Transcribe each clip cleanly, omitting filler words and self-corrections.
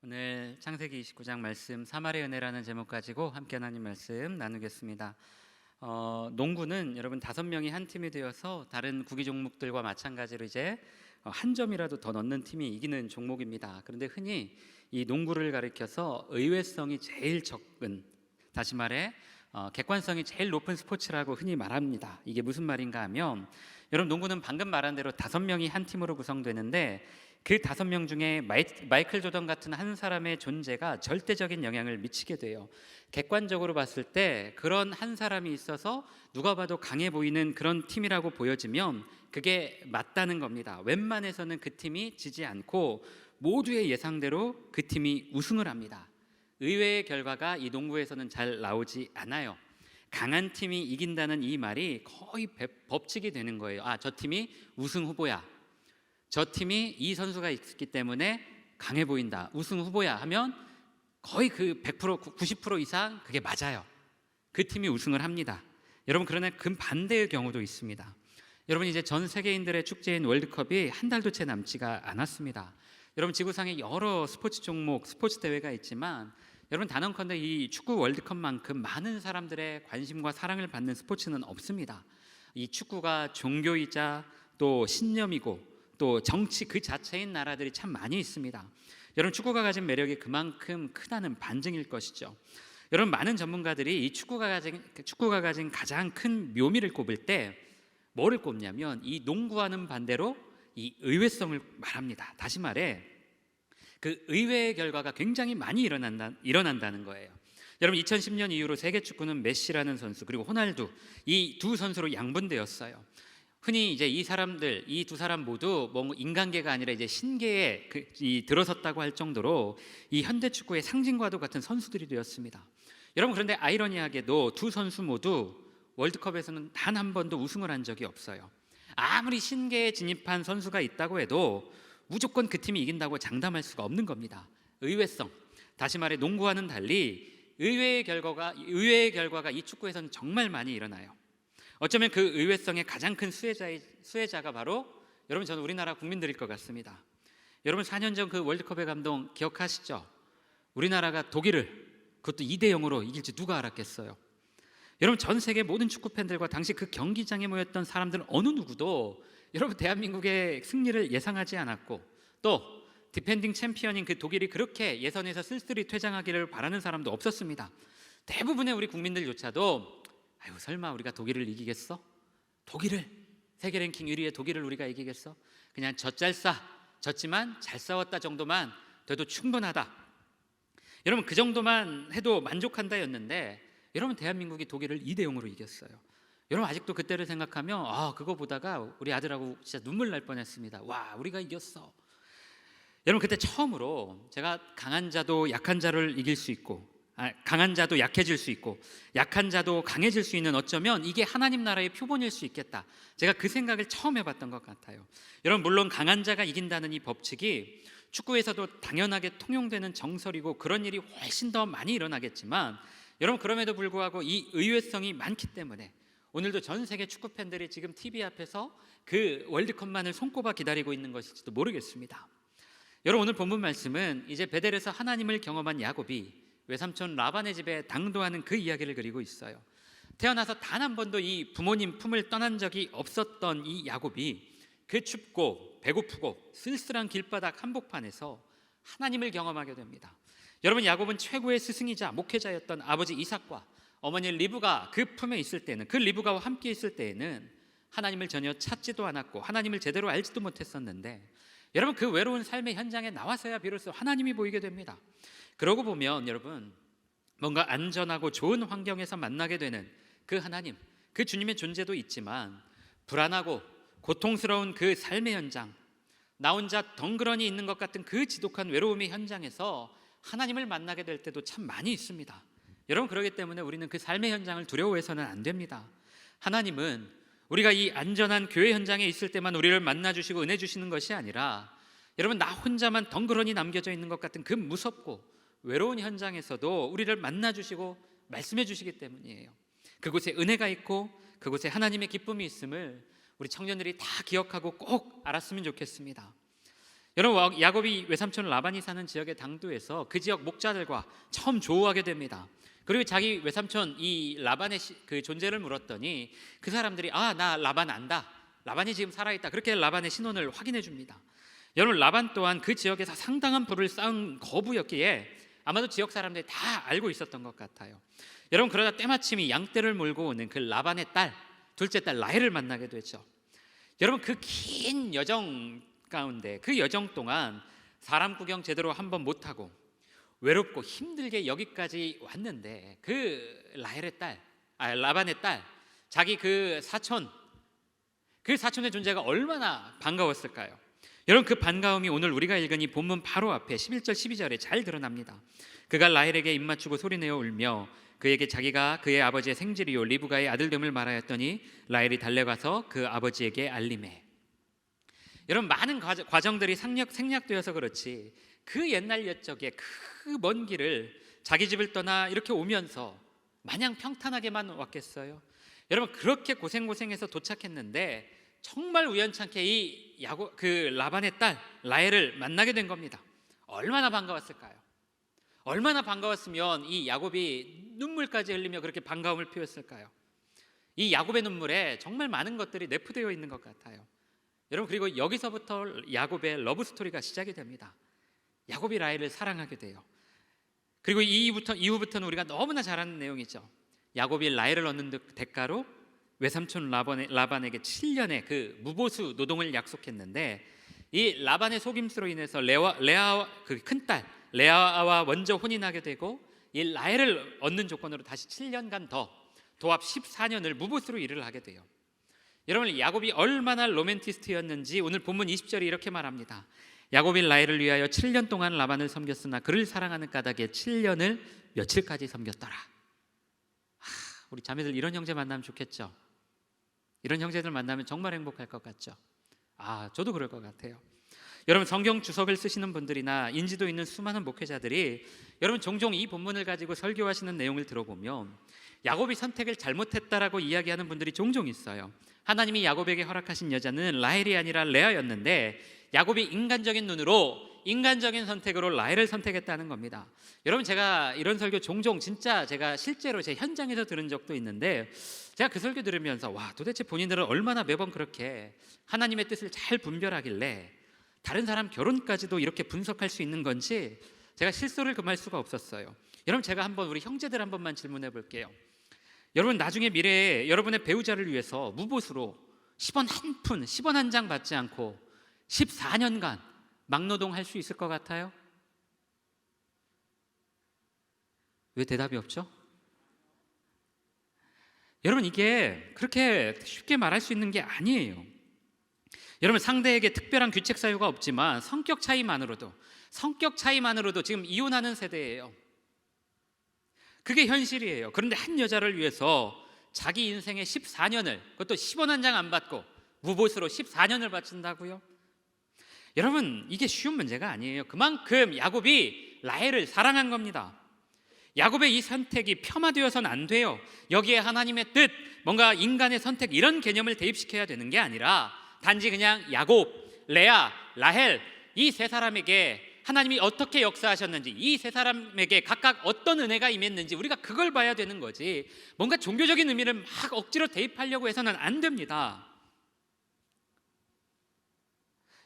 오늘 창세기 29장 말씀 사마리아의 은혜라는 제목 가지고 함께 하나님 말씀 나누겠습니다. 농구는 여러분 5명이 한 팀이 되어서 다른 구기 종목들과 마찬가지로 이제 한 점이라도 더 넣는 팀이 이기는 종목입니다. 그런데 흔히 이 농구를 가리켜서 의외성이 제일 적은, 다시 말해 객관성이 제일 높은 스포츠라고 흔히 말합니다. 이게 무슨 말인가 하면, 여러분 농구는 방금 말한 대로 5명이 한 팀으로 구성되는데 그 5명 중에 마이클 조던 같은 한 사람의 존재가 절대적인 영향을 미치게 돼요. 객관적으로 봤을 때 그런 한 사람이 있어서 누가 봐도 강해 보이는 그런 팀이라고 보여지면 그게 맞다는 겁니다. 웬만해서는 그 팀이 지지 않고 모두의 예상대로 그 팀이 우승을 합니다. 의외의 결과가 이 농구에서는 잘 나오지 않아요. 강한 팀이 이긴다는 이 말이 거의 법칙이 되는 거예요. 저 팀이 우승 후보야, 저 팀이 이 선수가 있기 때문에 강해 보인다, 우승 후보야 하면 거의 그 100%, 90% 이상 그게 맞아요. 그 팀이 우승을 합니다. 여러분, 그러나 그 반대의 경우도 있습니다. 여러분, 이제 전 세계인들의 축제인 월드컵이 한 달도 채 남지가 않았습니다. 여러분, 지구상에 여러 스포츠 종목, 스포츠 대회가 있지만 여러분, 단언컨대 이 축구 월드컵만큼 많은 사람들의 관심과 사랑을 받는 스포츠는 없습니다. 이 축구가 종교이자 또 신념이고 또 정치 그 자체인 나라들이 참 많이 있습니다. 여러분, 축구가 가진 매력이 그만큼 크다는 반증일 것이죠. 여러분, 많은 전문가들이 이 축구가 가진 가장 큰 묘미를 꼽을 때 뭐를 꼽냐면 이 농구와는 반대로 이 의외성을 말합니다. 다시 말해 그 의외의 결과가 굉장히 많이 일어난다는 거예요. 여러분, 2010년 이후로 세계 축구는 메시라는 선수 그리고 호날두, 이 두 선수로 양분되었어요. 흔히 이제 이 두 사람 모두 뭐 인간계가 아니라 이제 신계에 들어섰다고 할 정도로 이 현대 축구의 상징과도 같은 선수들이 되었습니다. 여러분, 그런데 아이러니하게도 두 선수 모두 월드컵에서는 단 한 번도 우승을 한 적이 없어요. 아무리 신계에 진입한 선수가 있다고 해도 무조건 그 팀이 이긴다고 장담할 수가 없는 겁니다. 의외성, 다시 말해 농구와는 달리 의외의 결과가 이 축구에서는 정말 많이 일어나요. 어쩌면 그 의외성의 가장 큰 수혜자가 바로 여러분, 저는 우리나라 국민들일 것 같습니다. 여러분, 4년 전 그 월드컵의 감동 기억하시죠? 우리나라가 독일을 그것도 2대0으로 이길 줄 누가 알았겠어요? 여러분, 전 세계 모든 축구 팬들과 당시 그 경기장에 모였던 사람들은 어느 누구도 여러분 대한민국의 승리를 예상하지 않았고, 또 디펜딩 챔피언인 그 독일이 그렇게 예선에서 쓸쓸히 퇴장하기를 바라는 사람도 없었습니다. 대부분의 우리 국민들조차도 설마 우리가 독일을 이기겠어? 세계 랭킹 1위의 독일을 우리가 이기겠어? 그냥 졌지만 잘 싸웠다 정도만 돼도 충분하다. 여러분, 그 정도만 해도 만족한다였는데 여러분, 대한민국이 독일을 2대0으로 이겼어요. 여러분, 아직도 그때를 생각하면 그거 보다가 우리 아들하고 진짜 눈물 날 뻔했습니다. 와, 우리가 이겼어. 여러분, 그때 처음으로 제가 강한 자도 약한 자를 이길 수 있고, 강한 자도 약해질 수 있고 약한 자도 강해질 수 있는, 어쩌면 이게 하나님 나라의 표본일 수 있겠다, 제가 그 생각을 처음 해봤던 것 같아요. 여러분, 물론 강한 자가 이긴다는 이 법칙이 축구에서도 당연하게 통용되는 정설이고 그런 일이 훨씬 더 많이 일어나겠지만, 여러분, 그럼에도 불구하고 이 의외성이 많기 때문에 오늘도 전 세계 축구 팬들이 지금 TV 앞에서 그 월드컵만을 손꼽아 기다리고 있는 것일지도 모르겠습니다. 여러분, 오늘 본문 말씀은 이제 베델에서 하나님을 경험한 야곱이 외삼촌 라반의 집에 당도하는 그 이야기를 그리고 있어요. 태어나서 단 한 번도 이 부모님 품을 떠난 적이 없었던 이 야곱이 그 춥고 배고프고 쓸쓸한 길바닥 한복판에서 하나님을 경험하게 됩니다. 여러분, 야곱은 최고의 스승이자 목회자였던 아버지 이삭과 어머니 리브가 그 품에 있을 때는, 그 리브가와 함께 있을 때에는 하나님을 전혀 찾지도 않았고 하나님을 제대로 알지도 못했었는데, 여러분, 그 외로운 삶의 현장에 나와서야 비로소 하나님이 보이게 됩니다. 그러고 보면 여러분, 뭔가 안전하고 좋은 환경에서 만나게 되는 그 하나님, 그 주님의 존재도 있지만 불안하고 고통스러운 그 삶의 현장, 나 혼자 덩그러니 있는 것 같은 그 지독한 외로움의 현장에서 하나님을 만나게 될 때도 참 많이 있습니다. 여러분, 그렇기 때문에 우리는 그 삶의 현장을 두려워해서는 안 됩니다. 하나님은 우리가 이 안전한 교회 현장에 있을 때만 우리를 만나주시고 은혜 주시는 것이 아니라, 여러분, 나 혼자만 덩그러니 남겨져 있는 것 같은 그 무섭고 외로운 현장에서도 우리를 만나주시고 말씀해 주시기 때문이에요. 그곳에 은혜가 있고 그곳에 하나님의 기쁨이 있음을 우리 청년들이 다 기억하고 꼭 알았으면 좋겠습니다. 여러분, 야곱이 외삼촌 라반이 사는 지역의 당도에서 그 지역 목자들과 처음 조우하게 됩니다. 그리고 자기 외삼촌 이 라반의 그 존재를 물었더니 그 사람들이 나 라반 안다, 라반이 지금 살아있다, 그렇게 라반의 신원을 확인해 줍니다. 여러분, 라반 또한 그 지역에서 상당한 부를 쌓은 거부였기에 아마도 지역 사람들이 다 알고 있었던 것 같아요. 여러분, 그러다 때마침 이 양떼를 몰고 오는 그 라반의 딸, 둘째 딸 라헬을 만나게 되죠. 여러분, 그 긴 여정 가운데, 그 여정 동안 사람 구경 제대로 한번 못하고 외롭고 힘들게 여기까지 왔는데 그 라헬의 딸, 라반의 딸, 자기 그 사촌의 존재가 얼마나 반가웠을까요? 여러분, 그 반가움이 오늘 우리가 읽은 이 본문 바로 앞에 11절 12절에 잘 드러납니다. 그가 라헬에게 입맞추고 소리내어 울며 그에게 자기가 그의 아버지의 생질이요 리브가의 아들됨을 말하였더니 라헬이 달려가서 그 아버지에게 알림해. 여러분, 많은 과정들이 생략되어서 그렇지 그 옛날 옛적에 그 먼 길을 자기 집을 떠나 이렇게 오면서 마냥 평탄하게만 왔겠어요? 여러분, 그렇게 고생해서 도착했는데 정말 우연찮게 그 라반의 딸 라헬을 만나게 된 겁니다. 얼마나 반가웠을까요? 얼마나 반가웠으면 이 야곱이 눈물까지 흘리며 그렇게 반가움을 표했을까요? 이 야곱의 눈물에 정말 많은 것들이 내포되어 있는 것 같아요. 여러분, 그리고 여기서부터 야곱의 러브 스토리가 시작이 됩니다. 야곱이 라헬을 사랑하게 돼요. 그리고 이후부터는 우리가 너무나 잘 아는 내용이죠. 야곱이 라헬을 얻는 대가로 외삼촌 라반에게 7년의 그 무보수 노동을 약속했는데 이 라반의 속임수로 인해서 레아 그 큰딸 레아와 먼저 혼인하게 되고 이 라헬을 얻는 조건으로 다시 7년간 더 도합 14년을 무보수로 일을 하게 돼요. 여러분, 야곱이 얼마나 로맨티스트였는지 오늘 본문 20절이 이렇게 말합니다. 야곱이 라헬을 위하여 7년 동안 라반을 섬겼으나 그를 사랑하는 까닭에 7년을 며칠까지 섬겼더라. 우리 자매들 이런 형제 만나면 좋겠죠? 이런 형제들 만나면 정말 행복할 것 같죠? 저도 그럴 것 같아요. 여러분, 성경 주석을 쓰시는 분들이나 인지도 있는 수많은 목회자들이 여러분 종종 이 본문을 가지고 설교하시는 내용을 들어보면 야곱이 선택을 잘못했다라고 이야기하는 분들이 종종 있어요. 하나님이 야곱에게 허락하신 여자는 라헬이 아니라 레아였는데 야곱이 인간적인 눈으로 인간적인 선택으로 라헬을 선택했다는 겁니다. 여러분, 제가 이런 설교 종종 진짜 제가 실제로 제 현장에서 들은 적도 있는데 제가 그 설교 들으면서 도대체 본인들은 얼마나 매번 그렇게 하나님의 뜻을 잘 분별하길래 다른 사람 결혼까지도 이렇게 분석할 수 있는 건지 제가 실소를 금할 수가 없었어요. 여러분, 제가 한번 우리 형제들 한 번만 질문해 볼게요. 여러분, 나중에 미래에 여러분의 배우자를 위해서 무보수로 10원 한 푼, 10원 한 장 받지 않고 14년간 막노동할 수 있을 것 같아요? 왜 대답이 없죠? 여러분, 이게 그렇게 쉽게 말할 수 있는 게 아니에요. 여러분, 상대에게 특별한 귀책 사유가 없지만 성격 차이만으로도 지금 이혼하는 세대예요. 그게 현실이에요. 그런데 한 여자를 위해서 자기 인생의 14년을, 그것도 10원 한 장 안 받고 무보수로 14년을 바친다고요? 여러분, 이게 쉬운 문제가 아니에요. 그만큼 야곱이 라헬을 사랑한 겁니다. 야곱의 이 선택이 폄하되어서는 안 돼요. 여기에 하나님의 뜻, 뭔가 인간의 선택 이런 개념을 대입시켜야 되는 게 아니라 단지 그냥 야곱, 레아, 라헬 이 세 사람에게 하나님이 어떻게 역사하셨는지, 이 세 사람에게 각각 어떤 은혜가 임했는지 우리가 그걸 봐야 되는 거지, 뭔가 종교적인 의미를 막 억지로 대입하려고 해서는 안 됩니다.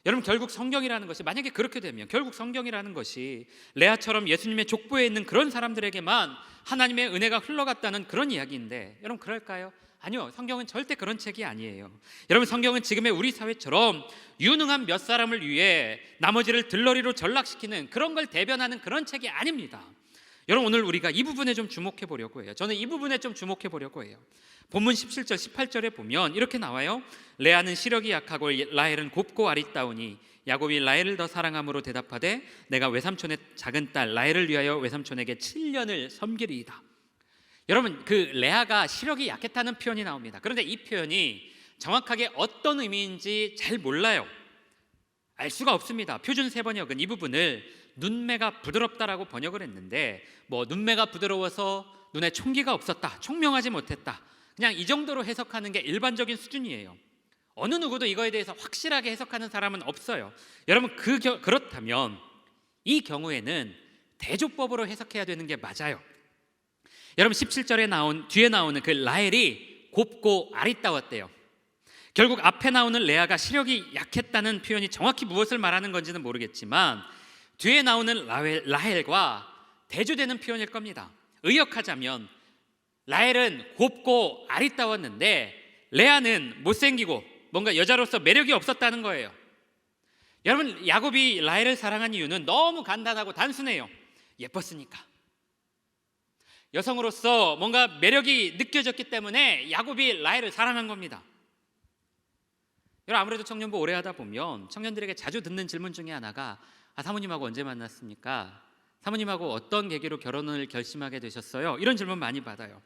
여러분, 결국 성경이라는 것이, 만약에 그렇게 되면 결국 성경이라는 것이 레아처럼 예수님의 족보에 있는 그런 사람들에게만 하나님의 은혜가 흘러갔다는 그런 이야기인데, 여러분 그럴까요? 아니요, 성경은 절대 그런 책이 아니에요. 여러분, 성경은 지금의 우리 사회처럼 유능한 몇 사람을 위해 나머지를 들러리로 전락시키는 그런 걸 대변하는 그런 책이 아닙니다. 여러분, 오늘 우리가 이 부분에 좀 주목해 보려고 해요. 저는 이 부분에 좀 주목해 보려고 해요. 본문 17절 18절에 보면 이렇게 나와요. 레아는 시력이 약하고 라헬은 곱고 아리따우니 야곱이 라헬을 더 사랑함으로 대답하되 내가 외삼촌의 작은 딸 라헬을 위하여 외삼촌에게 7년을 섬기리이다. 여러분, 그 레아가 시력이 약했다는 표현이 나옵니다. 그런데 이 표현이 정확하게 어떤 의미인지 잘 몰라요. 알 수가 없습니다. 표준 세번역은 이 부분을 눈매가 부드럽다라고 번역을 했는데, 눈매가 부드러워서 눈에 총기가 없었다, 총명하지 못했다, 그냥 이 정도로 해석하는 게 일반적인 수준이에요. 어느 누구도 이거에 대해서 확실하게 해석하는 사람은 없어요. 여러분 그렇다면 이 경우에는 대조법으로 해석해야 되는 게 맞아요. 여러분 17절에 뒤에 나오는 그 라헬이 곱고 아리따웠대요. 결국 앞에 나오는 레아가 시력이 약했다는 표현이 정확히 무엇을 말하는 건지는 모르겠지만 뒤에 나오는 라헬과 대조되는 표현일 겁니다. 의역하자면 라헬은 곱고 아리따웠는데 레아는 못생기고 뭔가 여자로서 매력이 없었다는 거예요. 여러분 야곱이 라헬을 사랑한 이유는 너무 간단하고 단순해요. 예뻤으니까. 여성으로서 뭔가 매력이 느껴졌기 때문에 야곱이 라헬을 사랑한 겁니다. 여러분 아무래도 청년부 오래 하다 보면 청년들에게 자주 듣는 질문 중에 하나가 사모님하고 언제 만났습니까? 사모님하고 어떤 계기로 결혼을 결심하게 되셨어요? 이런 질문 많이 받아요.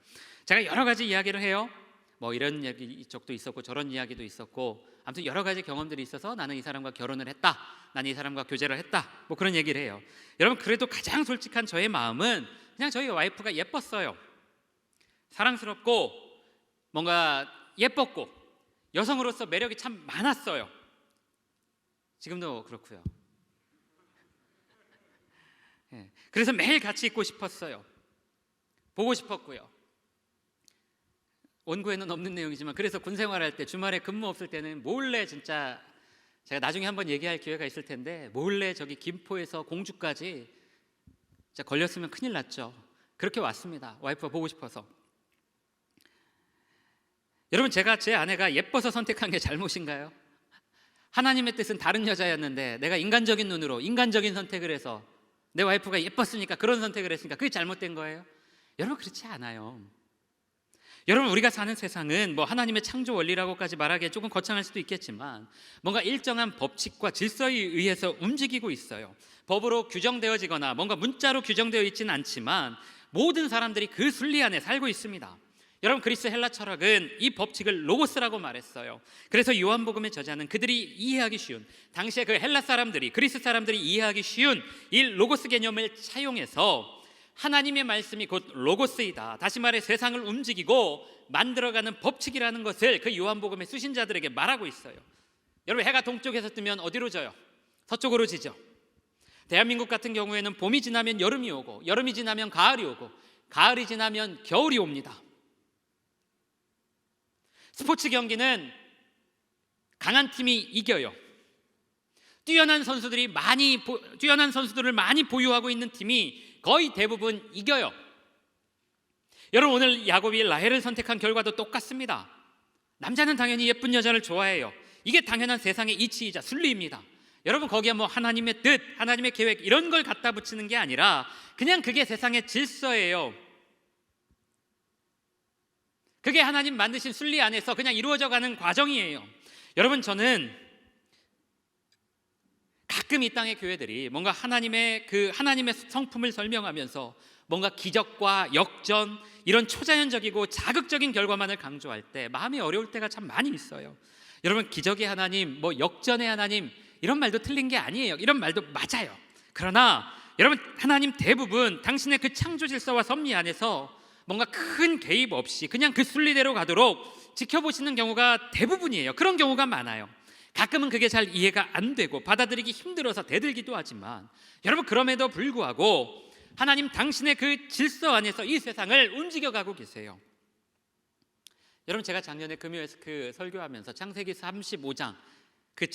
제가 여러 가지 이야기를 해요. 뭐 이런 이쪽도 있었고 저런 이야기도 있었고 아무튼 여러 가지 경험들이 있어서 나는 이 사람과 결혼을 했다, 나는 이 사람과 교제를 했다, 뭐 그런 얘기를 해요. 여러분 그래도 가장 솔직한 저의 마음은 그냥 저희 와이프가 예뻤어요. 사랑스럽고 뭔가 예뻤고 여성으로서 매력이 참 많았어요. 지금도 그렇고요. 그래서 매일 같이 있고 싶었어요. 보고 싶었고요. 원고에는 없는 내용이지만 그래서 군 생활할 때 주말에 근무 없을 때는 몰래 진짜 제가 나중에 한번 얘기할 기회가 있을 텐데 몰래 저기 김포에서 공주까지 진짜 걸렸으면 큰일 났죠. 그렇게 왔습니다. 와이프가 보고 싶어서. 여러분 제가 제 아내가 예뻐서 선택한 게 잘못인가요? 하나님의 뜻은 다른 여자였는데 내가 인간적인 눈으로 인간적인 선택을 해서 내 와이프가 예뻤으니까 그런 선택을 했으니까 그게 잘못된 거예요? 여러분 그렇지 않아요. 여러분 우리가 사는 세상은 뭐 하나님의 창조 원리라고까지 말하기에 조금 거창할 수도 있겠지만 뭔가 일정한 법칙과 질서에 의해서 움직이고 있어요. 법으로 규정되어지거나 뭔가 문자로 규정되어 있지는 않지만 모든 사람들이 그 순리 안에 살고 있습니다. 여러분 그리스 헬라 철학은 이 법칙을 로고스라고 말했어요. 그래서 요한복음의 저자는 그들이 이해하기 쉬운, 당시에 그 헬라 사람들이 그리스 사람들이 이해하기 쉬운 이 로고스 개념을 차용해서 하나님의 말씀이 곧 로고스이다, 다시 말해 세상을 움직이고 만들어가는 법칙이라는 것을 그 요한복음의 수신자들에게 말하고 있어요. 여러분 해가 동쪽에서 뜨면 어디로 져요? 서쪽으로 지죠. 대한민국 같은 경우에는 봄이 지나면 여름이 오고 여름이 지나면 가을이 오고 가을이 지나면 겨울이 옵니다. 스포츠 경기는 강한 팀이 이겨요. 뛰어난 선수들을 많이 보유하고 있는 팀이 거의 대부분 이겨요. 여러분 오늘 야곱이 라헬을 선택한 결과도 똑같습니다. 남자는 당연히 예쁜 여자를 좋아해요. 이게 당연한 세상의 이치이자 순리입니다. 여러분 거기에 뭐 하나님의 뜻, 하나님의 계획 이런 걸 갖다 붙이는 게 아니라 그냥 그게 세상의 질서예요. 그게 하나님 만드신 순리 안에서 그냥 이루어져 가는 과정이에요. 여러분 저는 가끔 이 땅의 교회들이 뭔가 하나님의 성품을 설명하면서 뭔가 기적과 역전 이런 초자연적이고 자극적인 결과만을 강조할 때 마음이 어려울 때가 참 많이 있어요. 여러분 기적의 하나님, 뭐 역전의 하나님 이런 말도 틀린 게 아니에요. 이런 말도 맞아요. 그러나 여러분 하나님 대부분 당신의 그 창조 질서와 섭리 안에서 뭔가 큰 개입 없이 그냥 그 순리대로 가도록 지켜보시는 경우가 대부분이에요. 그런 경우가 많아요. 가끔은 그게 잘 이해가 안 되고 받아들이기 힘들어서 대들기도 하지만 여러분 그럼에도 불구하고 하나님 당신의 그 질서 안에서 이 세상을 움직여가고 계세요. 여러분 제가 작년에 금요에서 그 설교하면서 창세기 35장 그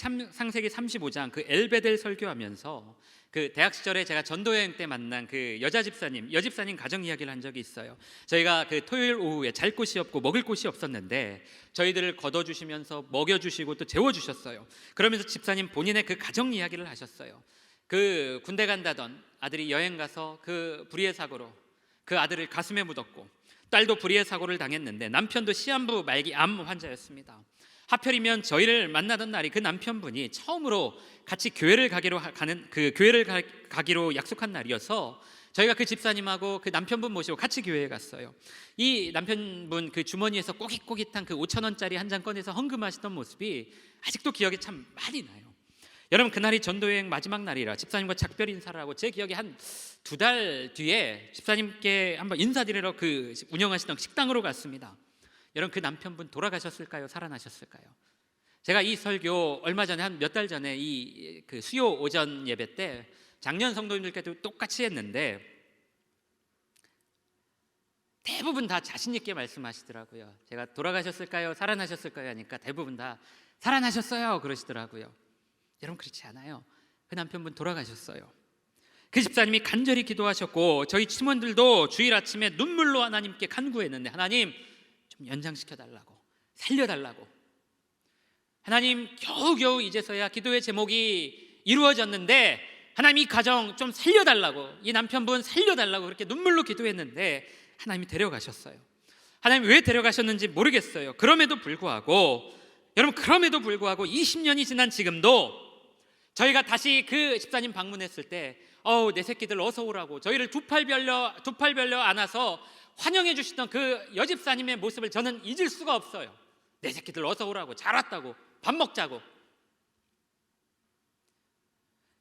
엘베델 설교하면서 그 대학 시절에 제가 전도여행 때 만난 그 여집사님 가정 이야기를 한 적이 있어요. 저희가 그 토요일 오후에 잘 곳이 없고 먹을 곳이 없었는데 저희들을 걷어주시면서 먹여주시고 또 재워주셨어요. 그러면서 집사님 본인의 그 가정 이야기를 하셨어요. 그 군대 간다던 아들이 여행 가서 그 불의의 사고로 그 아들을 가슴에 묻었고 딸도 불의의 사고를 당했는데 남편도 시한부 말기 암 환자였습니다. 하필이면 저희를 만나던 날이 그 남편분이 처음으로 같이 교회를 가기로 약속한 날이어서 저희가 그 집사님하고 그 남편분 모시고 같이 교회에 갔어요. 이 남편분 그 주머니에서 꼬깃꼬깃한 그 5,000원짜리 한 장 꺼내서 헌금하시던 모습이 아직도 기억에 참 많이 나요. 여러분 그날이 전도여행 마지막 날이라 집사님과 작별 인사를 하고 제 기억에 한 2달 뒤에 집사님께 한번 인사드리러 그 운영하시던 식당으로 갔습니다. 여러분 그 남편분 돌아가셨을까요? 살아나셨을까요? 제가 이 설교 얼마 전에 한 몇 달 전에 그 수요 오전 예배 때 작년 성도님들께도 똑같이 했는데 대부분 다 자신 있게 말씀하시더라고요. 제가 돌아가셨을까요? 살아나셨을까요? 하니까 대부분 다 살아나셨어요 그러시더라고요. 여러분 그렇지 않아요. 그 남편분 돌아가셨어요. 그 집사님이 간절히 기도하셨고 저희 팀원들도 주일 아침에 눈물로 하나님께 간구했는데 하나님 좀 연장시켜달라고, 살려달라고. 하나님 겨우겨우 이제서야 기도의 제목이 이루어졌는데 하나님 이 가정 좀 살려달라고, 이 남편분 살려달라고 그렇게 눈물로 기도했는데 하나님이 데려가셨어요. 하나님 왜 데려가셨는지 모르겠어요. 그럼에도 불구하고 20년이 지난 지금도 저희가 다시 그 집사님 방문했을 때 내 새끼들 어서 오라고 저희를 두 팔 벌려 안아서 환영해 주시던 그 여집사님의 모습을 저는 잊을 수가 없어요. 내 새끼들 어서 오라고, 잘 왔다고, 밥 먹자고.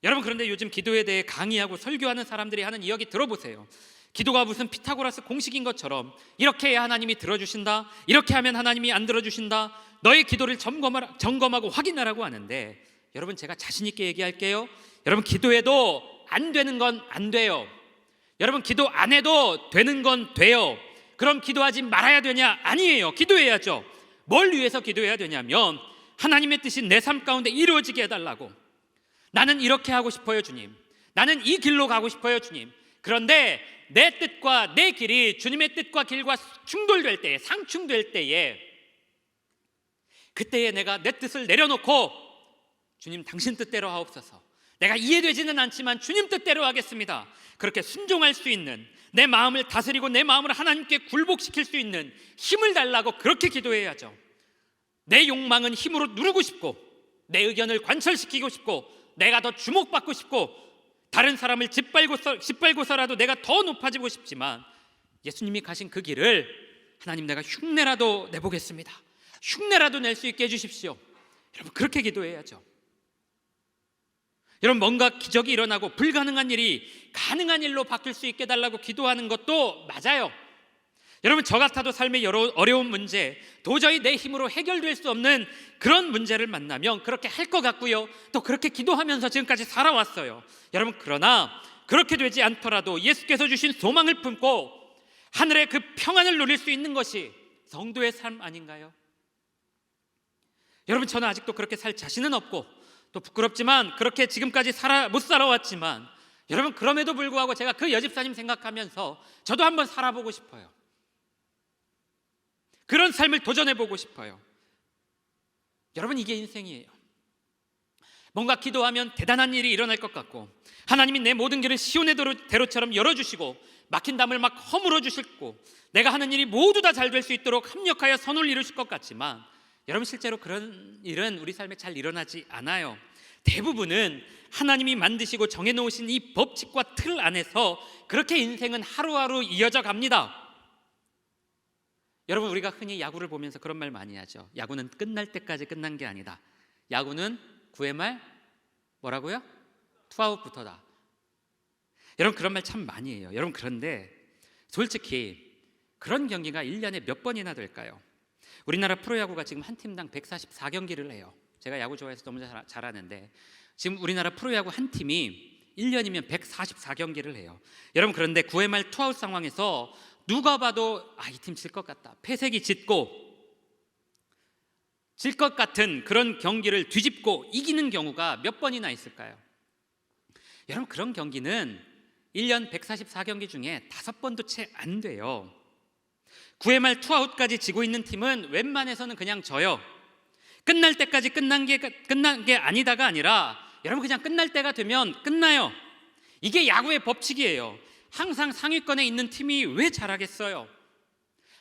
여러분 그런데 요즘 기도에 대해 강의하고 설교하는 사람들이 하는 이야기 들어보세요. 기도가 무슨 피타고라스 공식인 것처럼 이렇게 해야 하나님이 들어주신다, 이렇게 하면 하나님이 안 들어주신다, 너의 기도를 점검하고 확인하라고 하는데 여러분 제가 자신 있게 얘기할게요. 여러분 기도해도 안 되는 건 안 돼요. 여러분 기도 안 해도 되는 건 돼요. 그럼 기도하지 말아야 되냐? 아니에요. 기도해야죠. 뭘 위해서 기도해야 되냐면 하나님의 뜻이 내 삶 가운데 이루어지게 해달라고. 나는 이렇게 하고 싶어요 주님, 나는 이 길로 가고 싶어요 주님. 그런데 내 뜻과 내 길이 주님의 뜻과 길과 충돌될 때에, 상충될 때에, 그때에 내가 내 뜻을 내려놓고 주님 당신 뜻대로 하옵소서, 내가 이해되지는 않지만 주님 뜻대로 하겠습니다, 그렇게 순종할 수 있는, 내 마음을 다스리고 내 마음을 하나님께 굴복시킬 수 있는 힘을 달라고 그렇게 기도해야죠. 내 욕망은 힘으로 누르고 싶고 내 의견을 관철시키고 싶고 내가 더 주목받고 싶고 다른 사람을 짓밟고서라도 내가 더 높아지고 싶지만 예수님이 가신 그 길을 하나님 내가 흉내라도 내보겠습니다, 흉내라도 낼 수 있게 해주십시오. 여러분 그렇게 기도해야죠. 여러분 뭔가 기적이 일어나고 불가능한 일이 가능한 일로 바뀔 수 있게 달라고 기도하는 것도 맞아요. 여러분 저 같아도 삶의 여러 어려운 문제, 도저히 내 힘으로 해결될 수 없는 그런 문제를 만나면 그렇게 할 것 같고요, 또 그렇게 기도하면서 지금까지 살아왔어요. 여러분 그러나 그렇게 되지 않더라도 예수께서 주신 소망을 품고 하늘의 그 평안을 누릴 수 있는 것이 성도의 삶 아닌가요? 여러분 저는 아직도 그렇게 살 자신은 없고 또 부끄럽지만 그렇게 지금까지 못 살아왔지만 여러분 그럼에도 불구하고 제가 그 여집사님 생각하면서 저도 한번 살아보고 싶어요. 그런 삶을 도전해보고 싶어요. 여러분 이게 인생이에요. 뭔가 기도하면 대단한 일이 일어날 것 같고 하나님이 내 모든 길을 시온의 대로처럼 열어주시고 막힌 담을 막 허물어 주시고 내가 하는 일이 모두 다 잘 될 수 있도록 합력하여 선을 이루실 것 같지만 여러분 실제로 그런 일은 우리 삶에 잘 일어나지 않아요. 대부분은 하나님이 만드시고 정해놓으신 이 법칙과 틀 안에서 그렇게 인생은 하루하루 이어져 갑니다. 여러분 우리가 흔히 야구를 보면서 그런 말 많이 하죠. 야구는 끝날 때까지 끝난 게 아니다. 야구는 9회 말 뭐라고요? 투아웃부터다. 여러분 그런 말 참 많이 해요. 여러분 그런데 솔직히 그런 경기가 1년에 몇 번이나 될까요? 우리나라 프로야구가 지금 한 팀당 144경기를 해요. 제가 야구 좋아해서 너무 잘 아는데 지금 우리나라 프로야구 한 팀이 1년이면 144경기를 해요. 여러분 그런데 9회 말 투아웃 상황에서 누가 봐도 이 팀 질 것 같다, 패색이 짙고 질 것 같은 그런 경기를 뒤집고 이기는 경우가 몇 번이나 있을까요? 여러분 그런 경기는 1년 144경기 중에 5번도 채 안 돼요. 9회 말 투아웃까지 지고 있는 팀은 웬만해서는 그냥 져요. 끝날 때까지 끝난 게 아니다가 아니라 여러분 그냥 끝날 때가 되면 끝나요. 이게 야구의 법칙이에요. 항상 상위권에 있는 팀이 왜 잘하겠어요?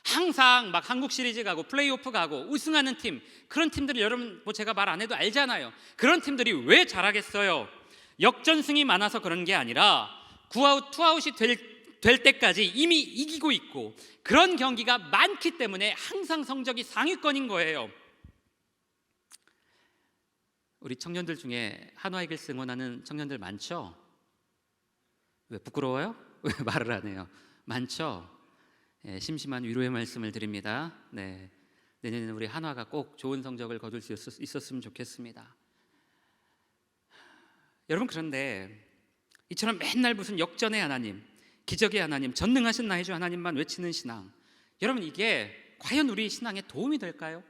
항상 막 한국 시리즈 가고 플레이오프 가고 우승하는 팀, 그런 팀들을 여러분 제가 말 안 해도 알잖아요. 그런 팀들이 왜 잘하겠어요? 역전승이 많아서 그런 게 아니라 9아웃 투아웃이 될 때까지 이미 이기고 있고 그런 경기가 많기 때문에 항상 성적이 상위권인 거예요. 우리 청년들 중에 한화 이글스 응원하는 청년들 많죠? 왜 부끄러워요? 왜 말을 안 해요? 많죠? 심심한 위로의 말씀을 드립니다. 네, 내년에는 우리 한화가 꼭 좋은 성적을 거둘 수 있었으면 좋겠습니다. 여러분, 그런데 이처럼 맨날 무슨 역전의 하나님, 기적의 하나님, 전능하신 나의 주 하나님만 외치는 신앙, 여러분 이게 과연 우리 신앙에 도움이 될까요?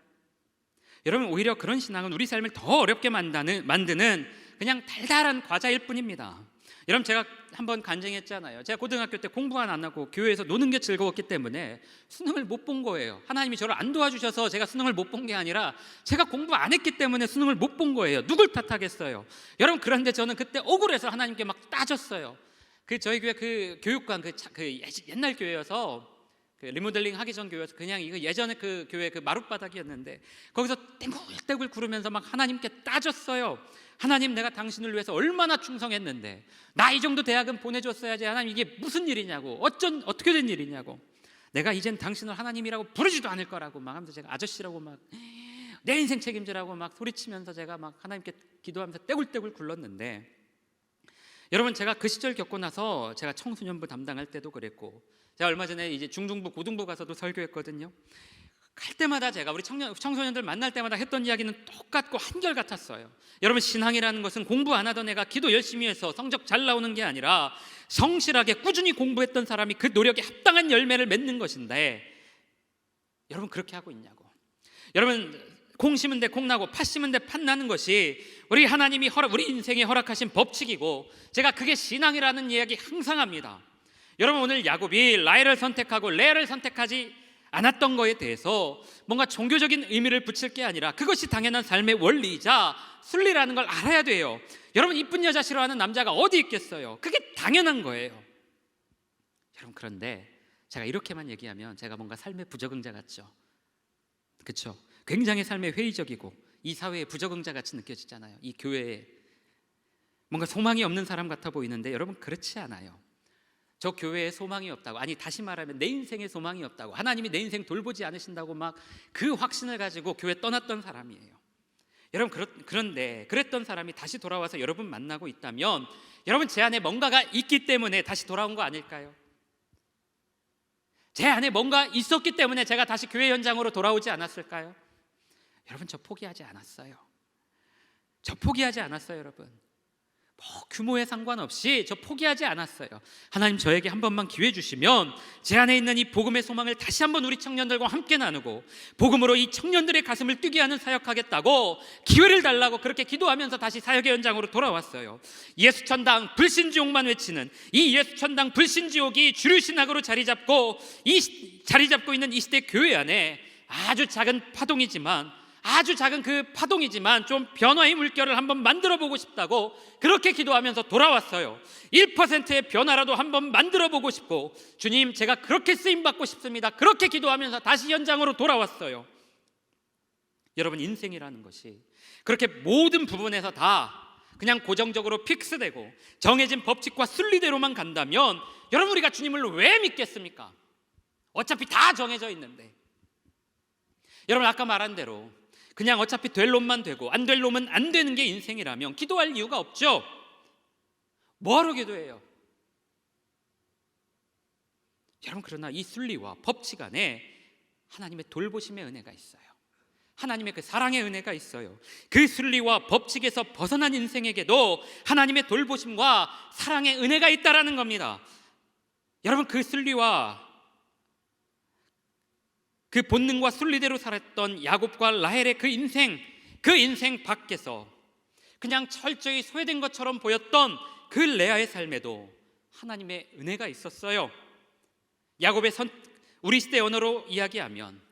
여러분, 오히려 그런 신앙은 우리 삶을 더 어렵게 만드는 그냥 달달한 과자일 뿐입니다. 여러분, 제가 한번 간증했잖아요. 제가 고등학교 때 공부만 안 하고 교회에서 노는 게 즐거웠기 때문에 수능을 못 본 거예요. 하나님이 저를 안 도와주셔서 제가 수능을 못 본 게 아니라 제가 공부 안 했기 때문에 수능을 못 본 거예요. 누굴 탓하겠어요? 여러분, 그런데 저는 그때 억울해서 하나님께 막 따졌어요. 저희 교회 그 교육관 옛날 교회여서 리모델링 하기 전 교회여서 그냥 이거 예전에 그 교회 그 마룻바닥이었는데 거기서 떼굴떼굴 구르면서 막 하나님께 따졌어요. 하나님, 내가 당신을 위해서 얼마나 충성했는데 나 이 정도 대학은 보내줬어야지. 하나님, 이게 무슨 일이냐고, 어떻게 된 일이냐고, 내가 이젠 당신을 하나님이라고 부르지도 않을 거라고 막 하면서 제가 아저씨라고 막 내 인생 책임지라고 막 소리치면서 제가 막 하나님께 기도하면서 떼굴떼굴 굴렀는데, 여러분, 제가 그 시절 겪고 나서 제가 청소년부 담당할 때도 그랬고, 제가 얼마 전에 이제 중등부 고등부 가서도 설교했거든요. 갈 때마다 제가 우리 청소년들 만날 때마다 했던 이야기는 똑같고 한결같았어요. 여러분, 신앙이라는 것은 공부 안 하던 애가 기도 열심히 해서 성적 잘 나오는 게 아니라 성실하게 꾸준히 공부했던 사람이 그 노력에 합당한 열매를 맺는 것인데, 여러분 그렇게 하고 있냐고. 여러분, 콩 심은 데 콩 나고 팥 심은 데 팥 나는 것이 우리 하나님이 우리 인생에 허락하신 법칙이고, 제가 그게 신앙이라는 이야기 항상 합니다. 여러분, 오늘 야곱이 라헬을 선택하고 레아를 선택하지 않았던 거에 대해서 뭔가 종교적인 의미를 붙일 게 아니라 그것이 당연한 삶의 원리이자 순리라는 걸 알아야 돼요. 여러분, 이쁜 여자 싫어하는 남자가 어디 있겠어요? 그게 당연한 거예요. 여러분, 그런데 제가 이렇게만 얘기하면 제가 뭔가 삶의 부적응자 같죠? 그렇죠? 굉장히 삶에 회의적이고 이 사회의 부적응자 같이 느껴지잖아요. 이 교회에 뭔가 소망이 없는 사람 같아 보이는데, 여러분 그렇지 않아요. 저 교회에 소망이 없다고, 아니 다시 말하면 내 인생에 소망이 없다고, 하나님이 내 인생 돌보지 않으신다고 막 그 확신을 가지고 교회 떠났던 사람이에요. 여러분, 그런데 그랬던 사람이 다시 돌아와서 여러분 만나고 있다면, 여러분 제 안에 뭔가가 있기 때문에 다시 돌아온 거 아닐까요? 제 안에 뭔가 있었기 때문에 제가 다시 교회 현장으로 돌아오지 않았을까요? 여러분, 저 포기하지 않았어요. 저 포기하지 않았어요, 여러분. 뭐 규모에 상관없이 저 포기하지 않았어요. 하나님, 저에게 한 번만 기회 주시면 제 안에 있는 이 복음의 소망을 다시 한번 우리 청년들과 함께 나누고 복음으로 이 청년들의 가슴을 뛰게 하는 사역하겠다고 기회를 달라고 그렇게 기도하면서 다시 사역의 현장으로 돌아왔어요. 예수천당 불신지옥만 외치는 이 예수천당 불신지옥이 주류 신학으로 자리 잡고 있는 이 시대 교회 안에 아주 작은 파동이지만 좀 변화의 물결을 한번 만들어 보고 싶다고 그렇게 기도하면서 돌아왔어요. 1%의 변화라도 한번 만들어 보고 싶고, 주님, 제가 그렇게 쓰임 받고 싶습니다. 그렇게 기도하면서 다시 현장으로 돌아왔어요. 여러분, 인생이라는 것이 그렇게 모든 부분에서 다 그냥 고정적으로 픽스되고 정해진 법칙과 순리대로만 간다면, 여러분, 우리가 주님을 왜 믿겠습니까? 어차피 다 정해져 있는데. 여러분, 아까 말한 대로 그냥 어차피 될 놈만 되고 안 될 놈은 안 되는 게 인생이라면 기도할 이유가 없죠. 뭐하러 기도해요? 여러분, 그러나 이 순리와 법칙 안에 하나님의 돌보심의 은혜가 있어요. 하나님의 그 사랑의 은혜가 있어요. 그 순리와 법칙에서 벗어난 인생에게도 하나님의 돌보심과 사랑의 은혜가 있다라는 겁니다. 여러분, 그 순리와 그 본능과 순리대로 살았던 야곱과 라헬의 그 인생 밖에서 그냥 철저히 소외된 것처럼 보였던 그 레아의 삶에도 하나님의 은혜가 있었어요. 야곱의 우리 시대 언어로 이야기하면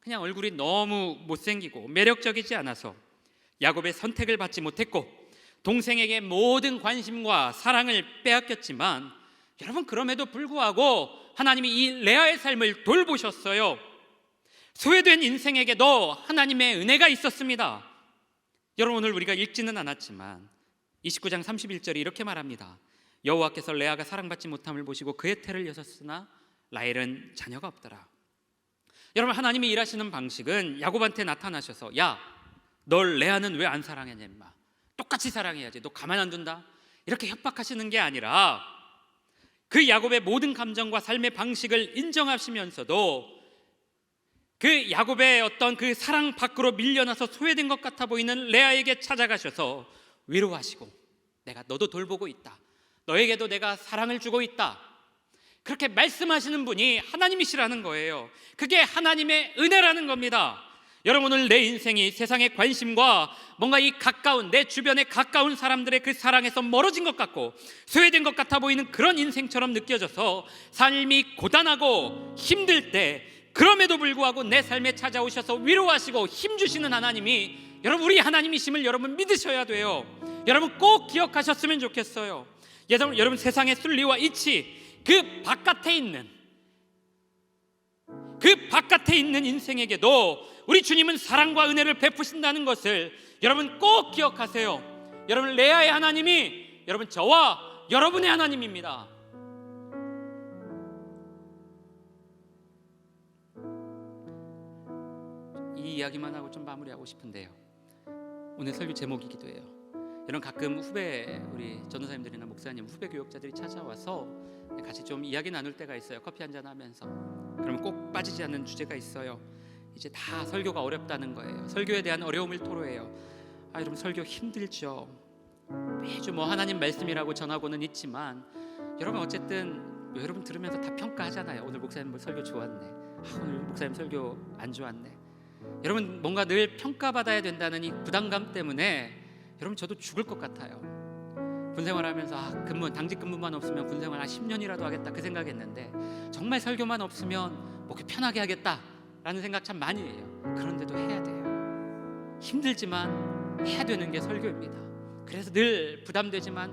그냥 얼굴이 너무 못생기고 매력적이지 않아서 야곱의 선택을 받지 못했고 동생에게 모든 관심과 사랑을 빼앗겼지만, 여러분, 그럼에도 불구하고 하나님이 이 레아의 삶을 돌보셨어요. 소외된 인생에게도 하나님의 은혜가 있었습니다. 여러분, 오늘 우리가 읽지는 않았지만 29장 31절이 이렇게 말합니다. 여호와께서 레아가 사랑받지 못함을 보시고 그의 태를 여셨으나 라헬은 자녀가 없더라. 여러분, 하나님이 일하시는 방식은 야곱한테 나타나셔서, 야, 널 레아는 왜 안 사랑하냐 임마, 똑같이 사랑해야지, 너 가만 안 둔다, 이렇게 협박하시는 게 아니라 그 야곱의 모든 감정과 삶의 방식을 인정하시면서도 그 야곱의 어떤 그 사랑 밖으로 밀려나서 소외된 것 같아 보이는 레아에게 찾아가셔서 위로하시고, 내가 너도 돌보고 있다, 너에게도 내가 사랑을 주고 있다, 그렇게 말씀하시는 분이 하나님이시라는 거예요. 그게 하나님의 은혜라는 겁니다. 여러분, 오늘 내 인생이 세상의 관심과 뭔가 이 가까운, 내 주변에 가까운 사람들의 그 사랑에서 멀어진 것 같고 소외된 것 같아 보이는 그런 인생처럼 느껴져서 삶이 고단하고 힘들 때, 그럼에도 불구하고 내 삶에 찾아오셔서 위로하시고 힘주시는 하나님이 여러분 우리 하나님이심을 여러분 믿으셔야 돼요. 여러분 꼭 기억하셨으면 좋겠어요. 여러분 세상의 순리와 이치, 그 바깥에 있는 인생에게도 우리 주님은 사랑과 은혜를 베푸신다는 것을 여러분 꼭 기억하세요. 여러분, 레아의 하나님이 여러분 저와 여러분의 하나님입니다. 이 이야기만 하고 좀 마무리하고 싶은데요, 오늘 설교 제목이기도 해요. 여러분, 가끔 우리 전도사님들이나 목사님, 후배 교역자들이 찾아와서 같이 좀 이야기 나눌 때가 있어요. 커피 한잔 하면서. 그러면 꼭 빠지지 않는 주제가 있어요. 이제 다 설교가 어렵다는 거예요. 설교에 대한 어려움을 토로해요. 여러분, 설교 힘들죠. 매주 하나님 말씀이라고 전하고는 있지만 여러분 어쨌든 여러분 들으면서 다 평가하잖아요. 오늘 목사님 설교 좋았네, 오늘 목사님 설교 안 좋았네. 여러분, 뭔가 늘 평가받아야 된다는 이 부담감 때문에 여러분 저도 죽을 것 같아요. 군생활하면서 당직 근무만 없으면 군생활 10년이라도 하겠다 그 생각했는데, 정말 설교만 없으면 목이 편하게 하겠다라는 생각 참 많이 해요. 그런데도 해야 돼요. 힘들지만 해야 되는 게 설교입니다. 그래서 늘 부담되지만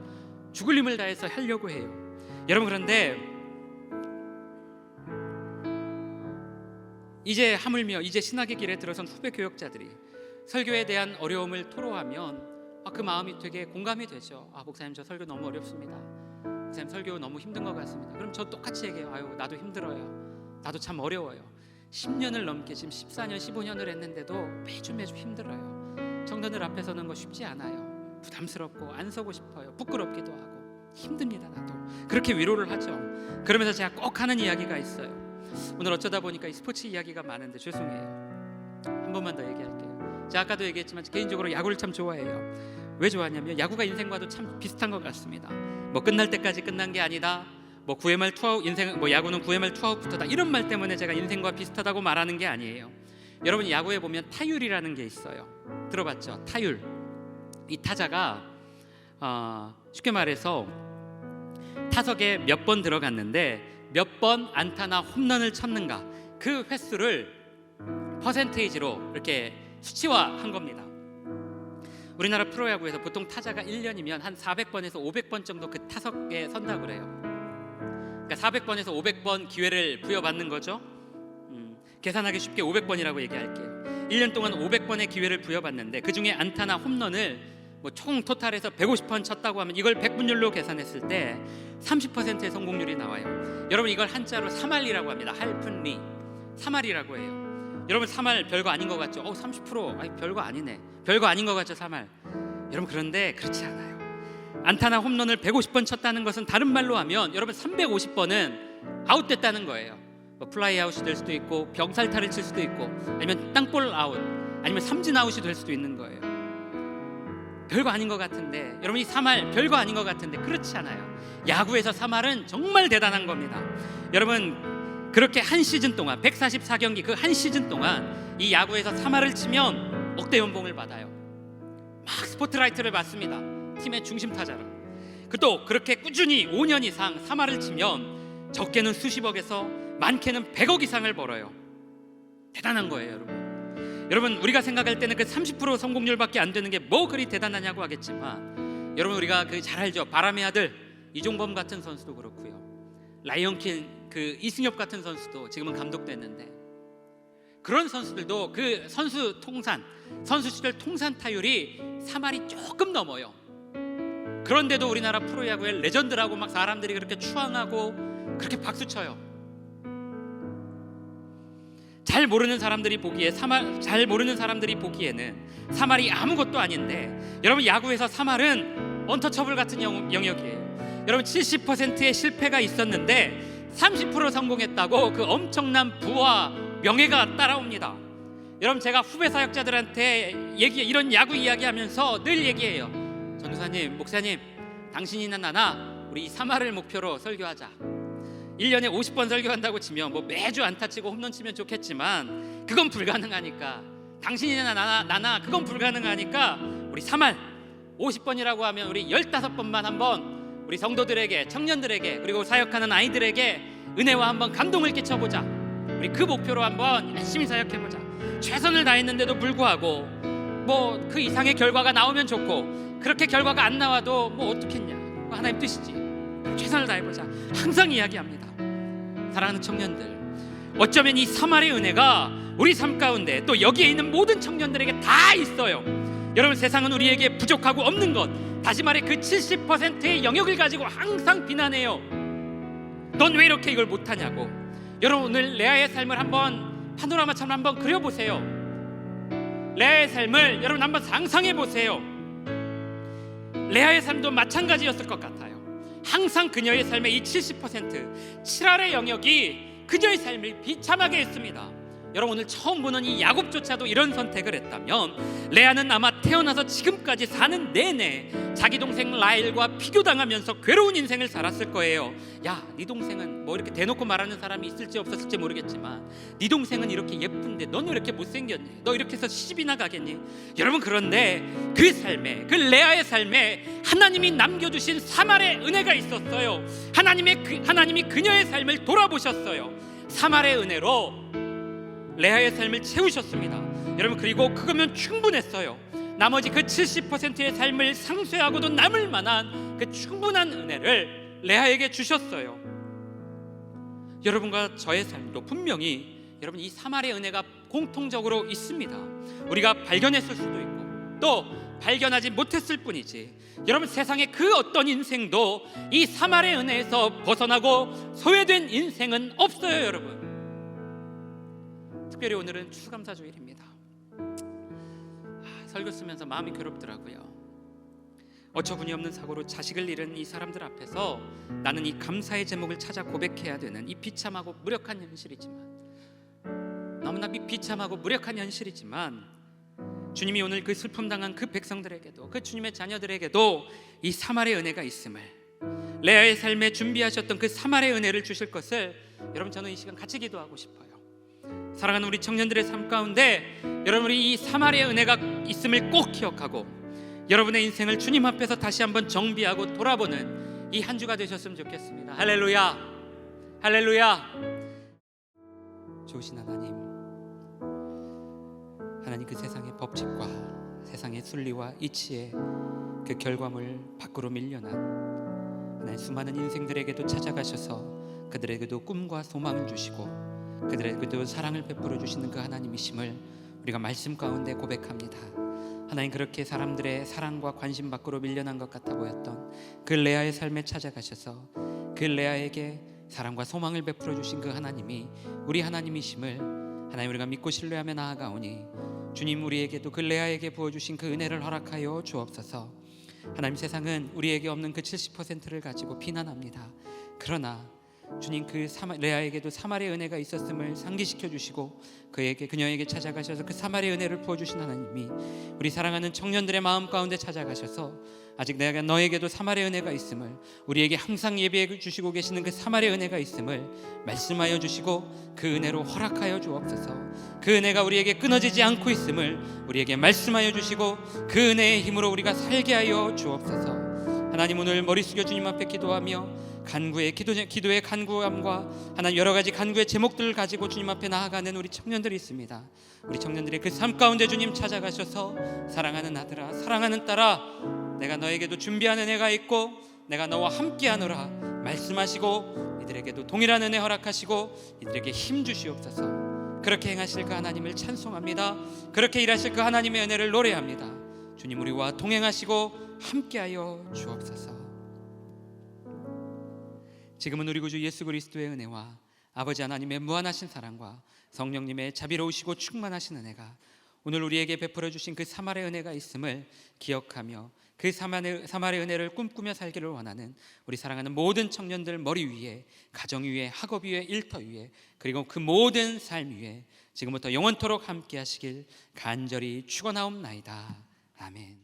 죽을 힘을 다해서 하려고 해요. 여러분, 그런데 이제 하물며 이제 신학의 길에 들어선 후배 교역자들이 설교에 대한 어려움을 토로하면 그 마음이 되게 공감이 되죠. 목사님 저 설교 너무 어렵습니다. 목사님 설교 너무 힘든 것 같습니다. 그럼 저 똑같이 얘기해요. 나도 힘들어요. 나도 참 어려워요. 10년을 넘게 지금 14년 15년을 했는데도 매주 힘들어요. 청년들 앞에 서는 거 쉽지 않아요. 부담스럽고 안 서고 싶어요. 부끄럽기도 하고 힘듭니다. 나도. 그렇게 위로를 하죠. 그러면서 제가 꼭 하는 이야기가 있어요. 오늘 어쩌다 보니까 이 스포츠 이야기가 많은데 죄송해요. 한 번만 더 얘기할게요. 제가 아까도 얘기했지만 개인적으로 야구를 참 좋아해요. 왜 좋아하냐면 야구가 인생과도 참 비슷한 것 같습니다. 끝날 때까지 끝난 게 아니다, 9회 말 투아웃, 야구는 9회 말 투아웃부터다, 이런 말 때문에 제가 인생과 비슷하다고 말하는 게 아니에요. 여러분, 야구에 보면 타율이라는 게 있어요. 들어봤죠? 타율. 이 타자가 쉽게 말해서 타석에 몇 번 들어갔는데 몇 번 안타나 홈런을 쳤는가, 그 횟수를 퍼센테이지로 이렇게 수치화한 겁니다. 우리나라 프로야구에서 보통 타자가 1년이면 한 400번에서 500번 정도 그 타석에 선다고 그래요. 그러니까 400번에서 500번 기회를 부여받는 거죠. 계산하기 쉽게 500번이라고 얘기할게요. 1년 동안 500번의 기회를 부여받는데 그 중에 안타나 홈런을 총 토탈해서 150번 쳤다고 하면 이걸 100분율로 계산했을 때 30%의 성공률이 나와요. 여러분, 이걸 한자로 3할이라고 합니다. 할픈리, 3할이라고 해요. 여러분, 3할 별거 아닌 것 같죠? 30%, 별거 아니네, 별거 아닌 것 같죠 3할. 여러분, 그런데 그렇지 않아요. 안타나 홈런을 150번 쳤다는 것은 다른 말로 하면 여러분 350번은 아웃됐다는 거예요. 플라이 아웃이 될 수도 있고 병살타를 칠 수도 있고 아니면 땅볼 아웃, 아니면 삼진 아웃이 될 수도 있는 거예요. 별거 아닌 것 같은데 여러분, 이 3할 별거 아닌 것 같은데 그렇지 않아요. 야구에서 3할은 정말 대단한 겁니다. 여러분, 그렇게 한 시즌 동안 144경기 그 한 시즌 동안 이 야구에서 3할을 치면 억대 연봉을 받아요. 막 스포트라이트를 받습니다. 팀의 중심 타자로. 또 그렇게 꾸준히 5년 이상 3할을 치면 적게는 수십억에서 많게는 100억 이상을 벌어요. 대단한 거예요, 여러분. 여러분, 우리가 생각할 때는 그 30% 성공률밖에 안 되는 게 뭐 그리 대단하냐고 하겠지만, 여러분 우리가 잘 알죠. 바람의 아들 이종범 같은 선수도 그렇고요. 라이언킹 이승엽 같은 선수도 지금은 감독 됐는데, 그런 선수들도 그 선수 시절 통산 타율이 3할이 조금 넘어요. 그런데도 우리나라 프로야구의 레전드라고 막 사람들이 그렇게 추앙하고 그렇게 박수쳐요. 잘 모르는 사람들이 보기에는 3할이 아무것도 아닌데, 여러분 야구에서 3할은 언터처블 같은 영역이에요. 여러분 70%의 실패가 있었는데 30% 성공했다고 그 엄청난 부와 명예가 따라옵니다. 여러분, 제가 후배 사역자들한테 이런 야구 이야기하면서 늘 얘기해요. 전도사님, 목사님, 당신이나 나나 우리 사마를 목표로 설교하자. 1년에 50번 설교한다고 치면 뭐 매주 안타 치고 홈런 치면 좋겠지만 그건 불가능하니까, 당신이나 나나 그건 불가능하니까 우리 사말 50번이라고 하면 우리 15번만 한번 우리 성도들에게, 청년들에게, 그리고 사역하는 아이들에게 은혜와 한번 감동을 끼쳐보자. 우리 그 목표로 한번 열심히 사역해보자. 최선을 다했는데도 불구하고 뭐 그 이상의 결과가 나오면 좋고, 그렇게 결과가 안 나와도 뭐 어떻겠냐, 하나님 뜻이지. 최선을 다해보자. 항상 이야기합니다. 사랑하는 청년들, 어쩌면 이 사말의 은혜가 우리 삶 가운데 또 여기에 있는 모든 청년들에게 다 있어요. 여러분, 세상은 우리에게 부족하고 없는 것, 다시 말해 그 70%의 영역을 가지고 항상 비난해요. 넌 왜 이렇게 이걸 못하냐고. 여러분, 오늘 레아의 삶을 한번 파노라마처럼 한번 그려보세요. 레아의 삶을 여러분 한번 상상해보세요. 레아의 삶도 마찬가지였을 것 같아요. 항상 그녀의 삶의 이 70%, 7알의 영역이 그녀의 삶을 비참하게 했습니다. 여러분, 오늘 처음 보는 이 야곱조차도 이런 선택을 했다면 레아는 아마 태어나서 지금까지 사는 내내 자기 동생 라헬과 비교당하면서 괴로운 인생을 살았을 거예요. 야, 네 동생은 뭐 이렇게 대놓고 말하는 사람이 있을지 없었을지 모르겠지만 네 동생은 이렇게 예쁜데 넌 왜 이렇게 못생겼니? 너 이렇게 해서 시집이나 가겠니? 여러분, 그런데 그 삶에, 그 레아의 삶에 하나님이 남겨주신 사말의 은혜가 있었어요. 하나님이 그녀의 삶을 돌아보셨어요. 사말의 은혜로 레아의 삶을 채우셨습니다. 여러분, 그리고 그거면 충분했어요. 나머지 그 70%의 삶을 상쇄하고도 남을 만한 그 충분한 은혜를 레아에게 주셨어요. 여러분과 저의 삶도 분명히 여러분 이 사말의 은혜가 공통적으로 있습니다. 우리가 발견했을 수도 있고 또 발견하지 못했을 뿐이지, 여러분 세상의 그 어떤 인생도 이 사말의 은혜에서 벗어나고 소외된 인생은 없어요. 여러분, 특별히 오늘은 추수감사주일입니다. 설교 쓰면서 마음이 괴롭더라고요. 어처구니 없는 사고로 자식을 잃은 이 사람들 앞에서 나는 이 감사의 제목을 찾아 고백해야 되는 이 비참하고 무력한 현실이지만, 너무나 비참하고 무력한 현실이지만 주님이 오늘 그 슬픔 당한 그 백성들에게도, 그 주님의 자녀들에게도 이 사말의 은혜가 있음을, 레아의 삶에 준비하셨던 그 사말의 은혜를 주실 것을 여러분, 저는 이 시간 같이 기도하고 싶어요. 사랑하는 우리 청년들의 삶 가운데 여러분, 우리 이 사말의 은혜가 있음을 꼭 기억하고 여러분의 인생을 주님 앞에서 다시 한번 정비하고 돌아보는 이 한 주가 되셨으면 좋겠습니다. 할렐루야, 할렐루야. 좋으신 하나님, 그 세상의 법칙과 세상의 순리와 이치의 그 결과물 밖으로 밀려난 하나님, 수많은 인생들에게도 찾아가셔서 그들에게도 꿈과 소망을 주시고 그들에게도 사랑을 베풀어 주시는 그 하나님이심을 우리가 말씀 가운데 고백합니다. 하나님, 그렇게 사람들의 사랑과 관심 밖으로 밀려난 것 같아 보였던 그 레아의 삶에 찾아가셔서 그 레아에게 사랑과 소망을 베풀어 주신 그 하나님이 우리 하나님이심을 하나님 우리가 믿고 신뢰하며 나아가오니 주님, 우리에게도 그 레아에게 부어주신 그 은혜를 허락하여 주옵소서. 하나님, 세상은 우리에게 없는 그 70%를 가지고 비난합니다. 그러나 주님, 그 레아에게도 사말의 은혜가 있었음을 상기시켜 주시고 그녀에게 찾아가셔서 그 사말의 은혜를 부어주신 하나님이 우리 사랑하는 청년들의 마음 가운데 찾아가셔서 아직 내가 너에게도 사말의 은혜가 있음을, 우리에게 항상 예비해 주시고 계시는 그 사말의 은혜가 있음을 말씀하여 주시고 그 은혜로 허락하여 주옵소서. 그 은혜가 우리에게 끊어지지 않고 있음을 우리에게 말씀하여 주시고 그 은혜의 힘으로 우리가 살게 하여 주옵소서. 하나님, 오늘 머리 숙여 주님 앞에 기도하며 기도의 간구함과 하나님 여러 가지 간구의 제목들을 가지고 주님 앞에 나아가는 우리 청년들이 있습니다. 우리 청년들의 그 삶 가운데 주님 찾아가셔서 사랑하는 아들아, 사랑하는 딸아, 내가 너에게도 준비한 은혜가 있고 내가 너와 함께하노라 말씀하시고 이들에게도 동일한 은혜 허락하시고 이들에게 힘 주시옵소서. 그렇게 행하실 그 하나님을 찬송합니다. 그렇게 일하실 그 하나님의 은혜를 노래합니다. 주님, 우리와 동행하시고 함께하여 주옵소서. 지금은 우리 구주 예수 그리스도의 은혜와 아버지 하나님의 무한하신 사랑과 성령님의 자비로우시고 충만하신 은혜가 오늘 우리에게 베풀어 주신 그 사마리아 은혜가 있음을 기억하며 그 사마리아 은혜를 꿈꾸며 살기를 원하는 우리 사랑하는 모든 청년들 머리 위에, 가정 위에, 학업 위에, 일터 위에, 그리고 그 모든 삶 위에 지금부터 영원토록 함께 하시길 간절히 축원하옵나이다. 아멘.